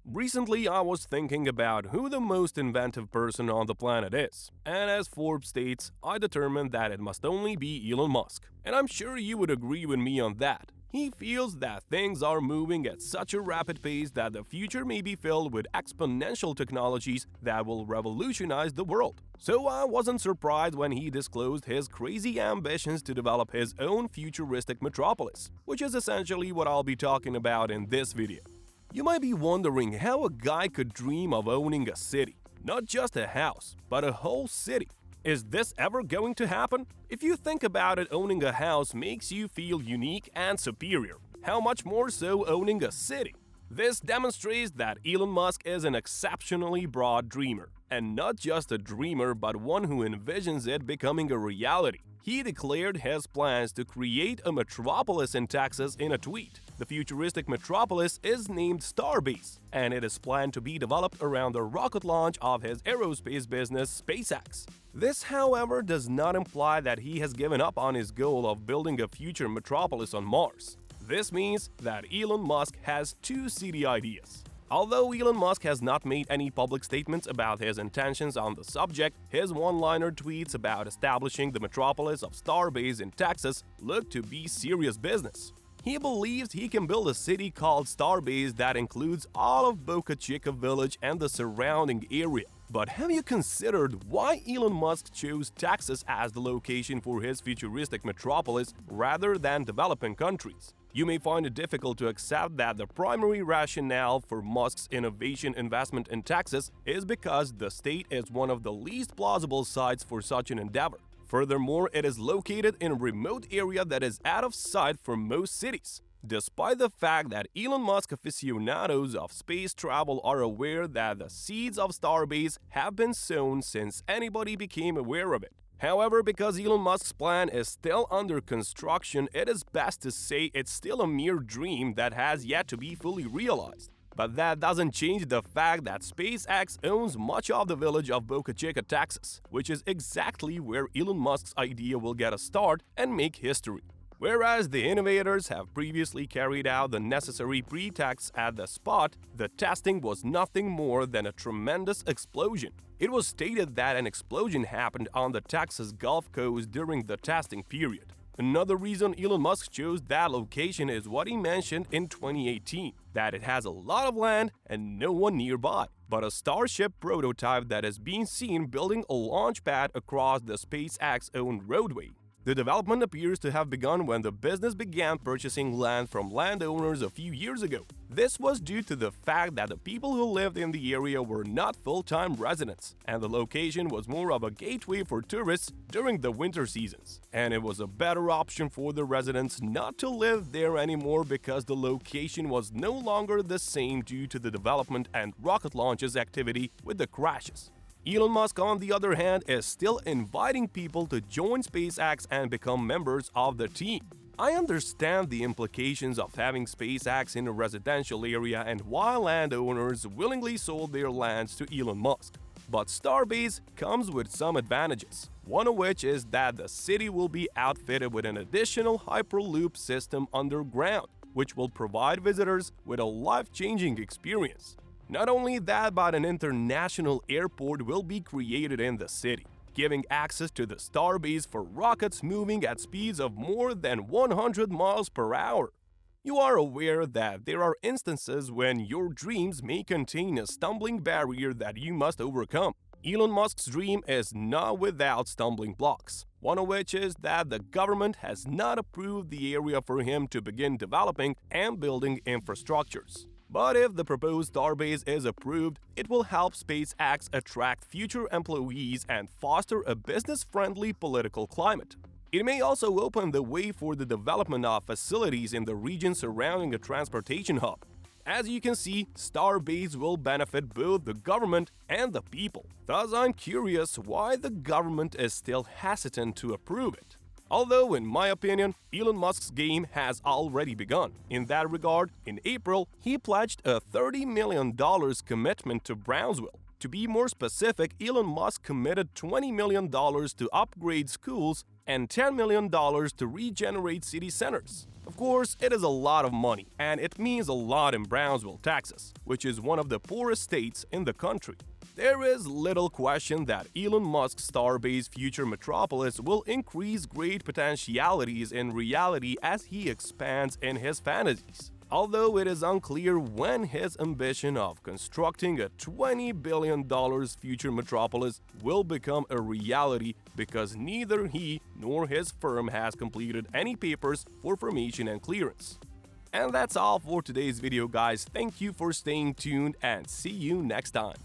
Recently, I was thinking about who the most inventive person on the planet is, and as Forbes states, I determined that it must only be Elon Musk. And I'm sure you would agree with me on that. He feels that things are moving at such a rapid pace that the future may be filled with exponential technologies that will revolutionize the world. So I wasn't surprised when he disclosed his crazy ambitions to develop his own futuristic metropolis, which is essentially what I'll be talking about in this video. You might be wondering how a guy could dream of owning a city. Not just a house, but a whole city. Is this ever going to happen? If you think about it, owning a house makes you feel unique and superior. How much more so owning a city? This demonstrates that Elon Musk is an exceptionally broad dreamer. And not just a dreamer, but one who envisions it becoming a reality. He declared his plans to create a metropolis in Texas in a tweet. The futuristic metropolis is named Starbase, and it is planned to be developed around the rocket launch of his aerospace business, SpaceX. This, however, does not imply that he has given up on his goal of building a future metropolis on Mars. This means that Elon Musk has two city ideas. Although Elon Musk has not made any public statements about his intentions on the subject, his one-liner tweets about establishing the metropolis of Starbase in Texas look to be serious business. He believes he can build a city called Starbase that includes all of Boca Chica village and the surrounding area. But have you considered why Elon Musk chose Texas as the location for his futuristic metropolis rather than developing countries? You may find it difficult to accept that the primary rationale for Musk's innovation investment in Texas is because the state is one of the least plausible sites for such an endeavor. Furthermore, it is located in a remote area that is out of sight for most cities. Despite the fact that Elon Musk aficionados of space travel are aware that the seeds of Starbase have been sown since anybody became aware of it. However, because Elon Musk's plan is still under construction, it is best to say it's still a mere dream that has yet to be fully realized. But that doesn't change the fact that SpaceX owns much of the village of Boca Chica, Texas, which is exactly where Elon Musk's idea will get a start and make history. Whereas the innovators have previously carried out the necessary pre-tests at the spot, the testing was nothing more than a tremendous explosion. It was stated that an explosion happened on the Texas Gulf Coast during the testing period. Another reason Elon Musk chose that location is what he mentioned in 2018, that it has a lot of land and no one nearby, but a Starship prototype that is being seen building a launch pad across the SpaceX-owned roadway. The development appears to have begun when the business began purchasing land from landowners a few years ago. This was due to the fact that the people who lived in the area were not full-time residents, and the location was more of a gateway for tourists during the winter seasons. And it was a better option for the residents not to live there anymore because the location was no longer the same due to the development and rocket launches activity with the crashes. Elon Musk, on the other hand, is still inviting people to join SpaceX and become members of the team. I understand the implications of having SpaceX in a residential area and why landowners willingly sold their lands to Elon Musk. But Starbase comes with some advantages, one of which is that the city will be outfitted with an additional Hyperloop system underground, which will provide visitors with a life-changing experience. Not only that, but an international airport will be created in the city, giving access to the Starbase for rockets moving at speeds of more than 100 miles per hour. You are aware that there are instances when your dreams may contain a stumbling barrier that you must overcome. Elon Musk's dream is not without stumbling blocks, one of which is that the government has not approved the area for him to begin developing and building infrastructures. But if the proposed Starbase is approved, it will help SpaceX attract future employees and foster a business-friendly political climate. It may also open the way for the development of facilities in the region surrounding a transportation hub. As you can see, Starbase will benefit both the government and the people. Thus, I'm curious why the government is still hesitant to approve it. Although, in my opinion, Elon Musk's game has already begun. In that regard, in April, he pledged a $30 million commitment to Brownsville. To be more specific, Elon Musk committed $20 million to upgrade schools and $10 million to regenerate city centers. Of course, it is a lot of money, and it means a lot in Brownsville, Texas, which is one of the poorest states in the country. There is little question that Elon Musk's Starbase future metropolis will increase great potentialities in reality as he expands in his fantasies. Although it is unclear when his ambition of constructing a $20 billion future metropolis will become a reality, because neither he nor his firm has completed any papers for formation and clearance. And that's all for today's video, guys. Thank you for staying tuned and see you next time.